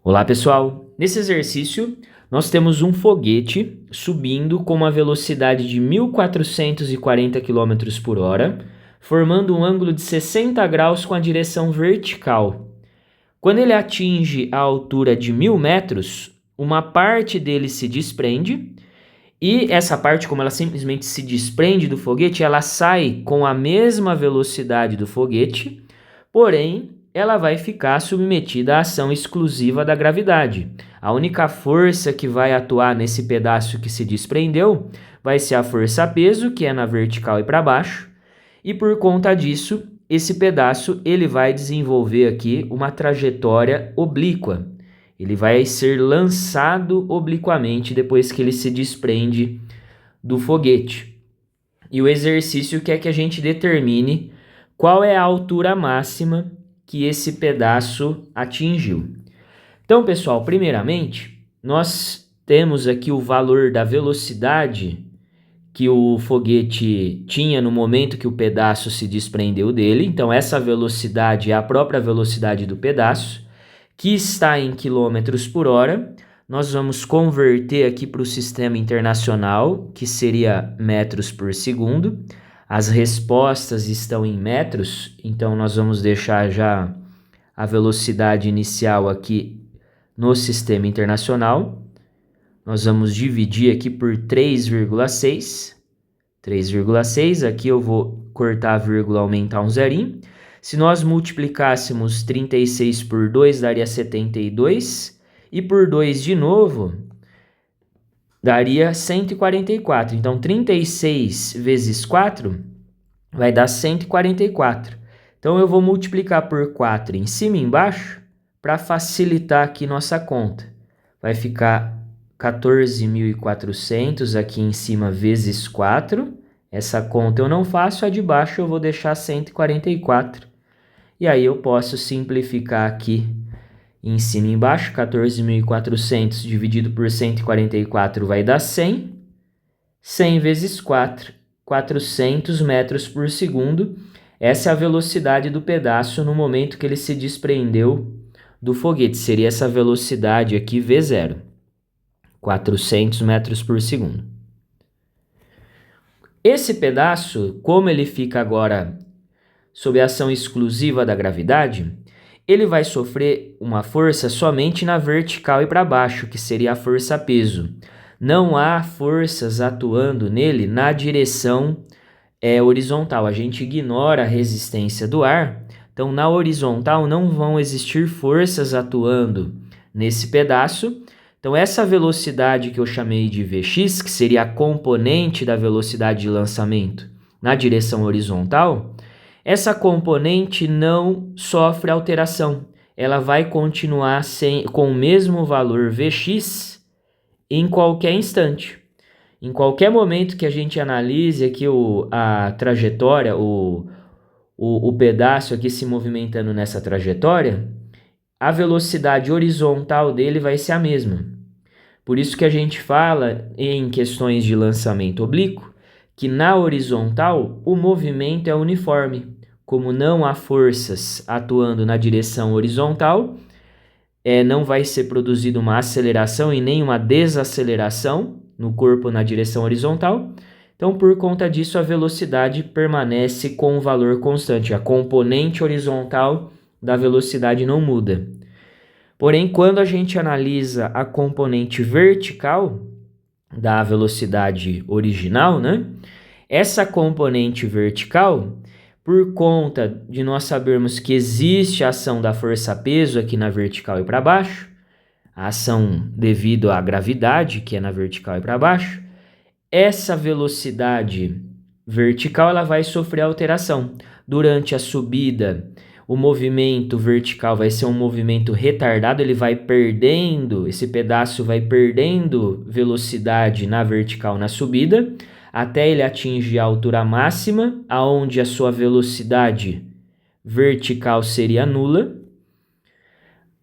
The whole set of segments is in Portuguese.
Olá pessoal, nesse exercício nós temos um foguete subindo com uma velocidade de 1440 km por hora, formando um ângulo de 60 graus com a direção vertical. Quando ele atinge a altura de 1000 metros, uma parte dele se desprende e essa parte, como ela simplesmente se desprende do foguete, ela sai com a mesma velocidade do foguete, porém ela vai ficar submetida à ação exclusiva da gravidade. A única força que vai atuar nesse pedaço que se desprendeu vai ser a força-peso, que é na vertical e para baixo, e por conta disso, esse pedaço ele vai desenvolver aqui uma trajetória oblíqua. Ele vai ser lançado obliquamente depois que ele se desprende do foguete. E o exercício quer que a gente determine qual é a altura máxima que esse pedaço atingiu. Então, pessoal, primeiramente, nós temos aqui o valor da velocidade que o foguete tinha no momento que o pedaço se desprendeu dele. Então, essa velocidade é a própria velocidade do pedaço, que está em quilômetros por hora. Nós vamos converter aqui para o sistema internacional, que seria metros por segundo. As respostas estão em metros, então nós vamos deixar já a velocidade inicial aqui no sistema internacional. Nós vamos dividir aqui por 3,6. 3,6, aqui eu vou cortar a vírgula, aumentar um zerinho. Se nós multiplicássemos 36 por 2, daria 72. E por 2 de novo, daria 144. Então, 36 vezes 4 vai dar 144. Então, eu vou multiplicar por 4 em cima e embaixo para facilitar aqui nossa conta. Vai ficar 14.400 aqui em cima vezes 4. Essa conta eu não faço, a de baixo eu vou deixar 144. E aí eu posso simplificar aqui em cima e embaixo. 14.400 dividido por 144 vai dar 100. 100 vezes 4, 400 metros por segundo. Essa é a velocidade do pedaço no momento que ele se desprendeu do foguete. Seria essa velocidade aqui V0. 400 metros por segundo. Esse pedaço, como ele fica agora sob a ação exclusiva da gravidade, ele vai sofrer uma força somente na vertical e para baixo, que seria a força-peso. Não há forças atuando nele na direção horizontal. A gente ignora a resistência do ar, então na horizontal não vão existir forças atuando nesse pedaço. Então essa velocidade que eu chamei de Vx, que seria a componente da velocidade de lançamento na direção horizontal, essa componente não sofre alteração. Ela vai continuar com o mesmo valor Vx em qualquer instante. Em qualquer momento que a gente analise aqui a trajetória, o pedaço aqui se movimentando nessa trajetória, a velocidade horizontal dele vai ser a mesma. Por isso que a gente fala em questões de lançamento oblíquo, que na horizontal o movimento é uniforme. Como não há forças atuando na direção horizontal, não vai ser produzida uma aceleração e nem uma desaceleração no corpo na direção horizontal. Então, por conta disso, a velocidade permanece com um valor constante. A componente horizontal da velocidade não muda. Porém, quando a gente analisa a componente vertical da velocidade original, né? Essa componente vertical, por conta de nós sabermos que existe a ação da força-peso aqui na vertical e para baixo, a ação devido à gravidade, que é na vertical e para baixo, essa velocidade vertical ela vai sofrer alteração. Durante a subida, o movimento vertical vai ser um movimento retardado, ele vai perdendo, esse pedaço vai perdendo velocidade na vertical na subida, até ele atingir a altura máxima, aonde a sua velocidade vertical seria nula.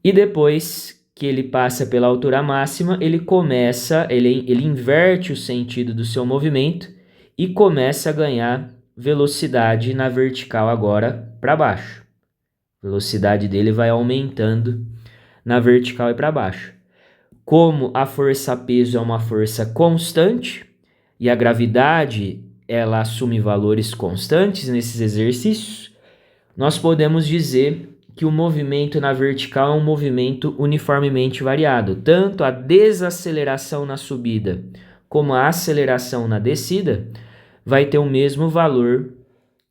E depois que ele passa pela altura máxima, ele inverte o sentido do seu movimento e começa a ganhar velocidade na vertical agora para baixo. A velocidade dele vai aumentando na vertical e para baixo. Como a força-peso é uma força constante e a gravidade ela assume valores constantes nesses exercícios, nós podemos dizer que o movimento na vertical é um movimento uniformemente variado. Tanto a desaceleração na subida como a aceleração na descida vai ter o mesmo valor,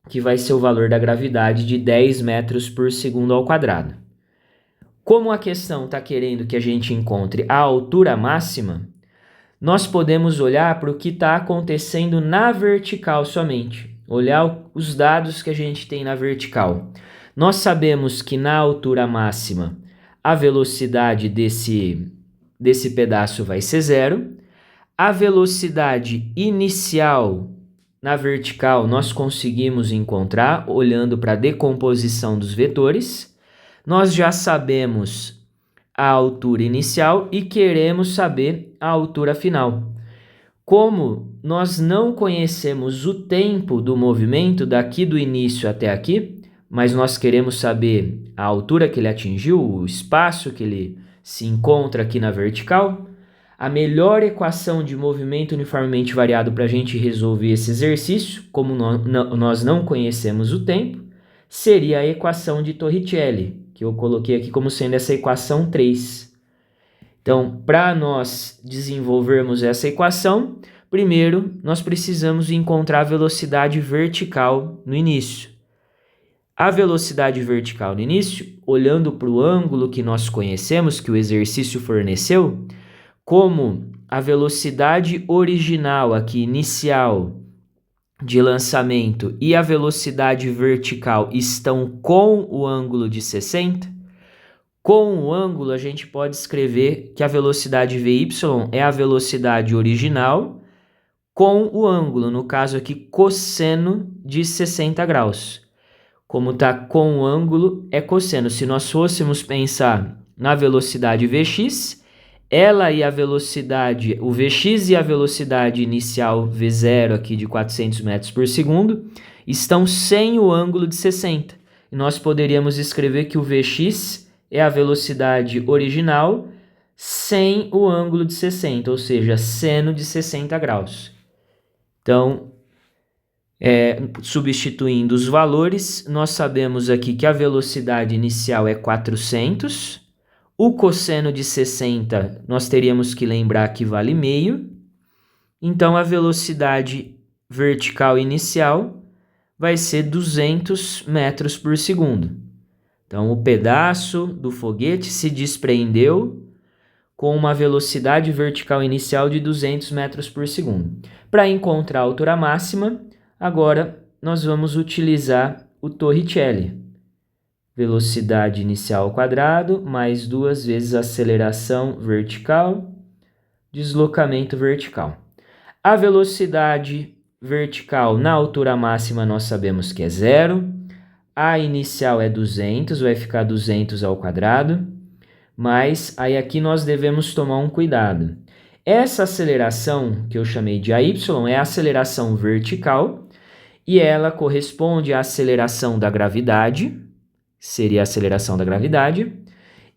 que vai ser o valor da gravidade de 10 metros por segundo ao quadrado. Como a questão está querendo que a gente encontre a altura máxima, nós podemos olhar para o que está acontecendo na vertical somente. Olhar os dados que a gente tem na vertical. Nós sabemos que na altura máxima a velocidade desse pedaço vai ser 0. A velocidade inicial na vertical nós conseguimos encontrar olhando para a decomposição dos vetores. Nós já sabemos a altura inicial e queremos saber a altura final. Como nós não conhecemos o tempo do movimento daqui do início até aqui, mas nós queremos saber a altura que ele atingiu, o espaço que ele se encontra aqui na vertical, a melhor equação de movimento uniformemente variado para a gente resolver esse exercício, como nós não conhecemos o tempo, seria a equação de Torricelli, que eu coloquei aqui como sendo essa equação 3. Então, para nós desenvolvermos essa equação, primeiro nós precisamos encontrar a velocidade vertical no início. A velocidade vertical no início, olhando para o ângulo que nós conhecemos, que o exercício forneceu, como a velocidade original aqui, inicial, de lançamento e a velocidade vertical estão com o ângulo de 60, com o ângulo a gente pode escrever que a velocidade Vy é a velocidade original com o ângulo, no caso aqui cosseno de 60 graus. Como está com o ângulo, é cosseno. Se nós fôssemos pensar na velocidade Vx, ela e a velocidade, o Vx e a velocidade inicial V0 aqui de 400 metros por segundo, estão sem o ângulo de 60. E nós poderíamos escrever que o Vx é a velocidade original sem o ângulo de 60, ou seja, seno de 60 graus. Então, substituindo os valores, nós sabemos aqui que a velocidade inicial é 400, o cosseno de 60 nós teríamos que lembrar que vale meio, então a velocidade vertical inicial vai ser 200 metros por segundo. Então o pedaço do foguete se desprendeu com uma velocidade vertical inicial de 200 metros por segundo. Para encontrar a altura máxima, agora nós vamos utilizar o Torricelli. Velocidade inicial ao quadrado, mais 2 vezes aceleração vertical, deslocamento vertical. A velocidade vertical na altura máxima nós sabemos que é 0. A inicial é 200, vai ficar 200 ao quadrado. Mas aí aqui nós devemos tomar um cuidado. Essa aceleração que eu chamei de AY é a aceleração vertical e ela corresponde à aceleração da gravidade, seria a aceleração da gravidade,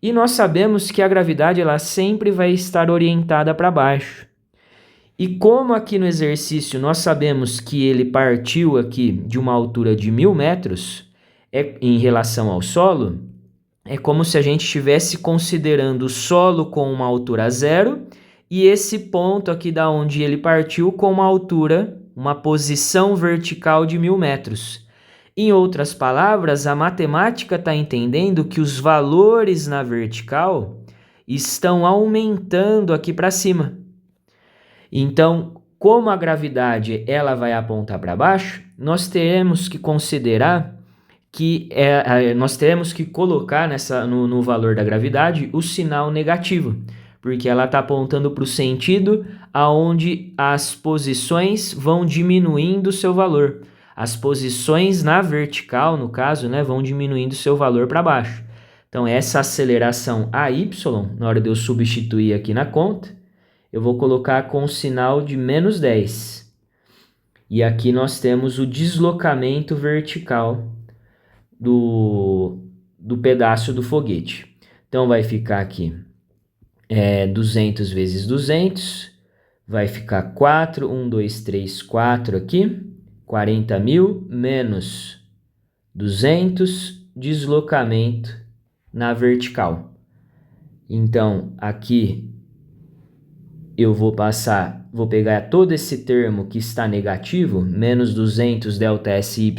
e nós sabemos que a gravidade ela sempre vai estar orientada para baixo. E como aqui no exercício nós sabemos que ele partiu aqui de uma altura de 1000 metros em relação ao solo, é como se a gente estivesse considerando o solo com uma altura 0 e esse ponto aqui da onde ele partiu com uma altura, uma posição vertical de 1000 metros. Em outras palavras, a matemática está entendendo que os valores na vertical estão aumentando aqui para cima. Então, como a gravidade ela vai apontar para baixo, nós teremos que considerar que nós teremos que colocar no valor da gravidade o sinal negativo, porque ela está apontando para o sentido aonde as posições vão diminuindo o seu valor. As posições na vertical, no caso, vão diminuindo o seu valor para baixo. Então, essa aceleração AY, na hora de eu substituir aqui na conta, eu vou colocar com o sinal de menos 10. E aqui nós temos o deslocamento vertical do pedaço do foguete. Então vai ficar aqui 200 vezes 200, vai ficar 4, 1, 2, 3, 4 aqui, 40 mil menos 200, deslocamento na vertical. Então, aqui eu vou pegar todo esse termo que está negativo, menos 200 ΔSY,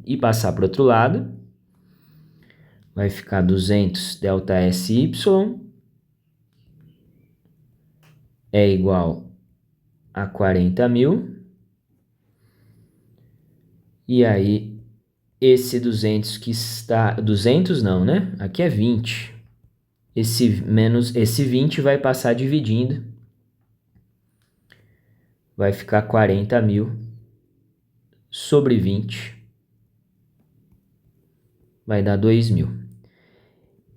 e passar para o outro lado. Vai ficar 200 ΔSY é igual a 40 mil. E aí, esse 200 que está... 200 não, né? Aqui é 20. Esse 20 vai passar dividindo. Vai ficar 40 mil sobre 20. Vai dar 2.000.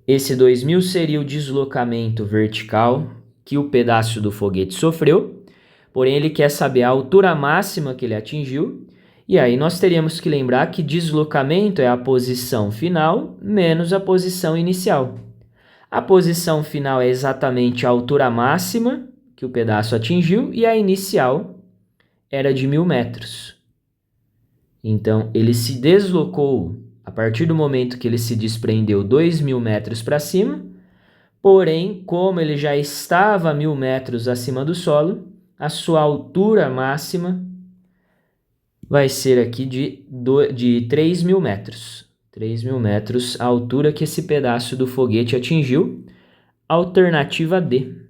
Esse 2.000 seria o deslocamento vertical que o pedaço do foguete sofreu. Porém, ele quer saber a altura máxima que ele atingiu. E aí nós teríamos que lembrar que deslocamento é a posição final menos a posição inicial. A posição final é exatamente a altura máxima que o pedaço atingiu e a inicial era de 1.000 metros. Então, ele se deslocou a partir do momento que ele se desprendeu 2.000 metros para cima, porém, como ele já estava a 1.000 metros acima do solo, a sua altura máxima vai ser aqui de 3.000 metros. 3.000 metros, a altura que esse pedaço do foguete atingiu. Alternativa D.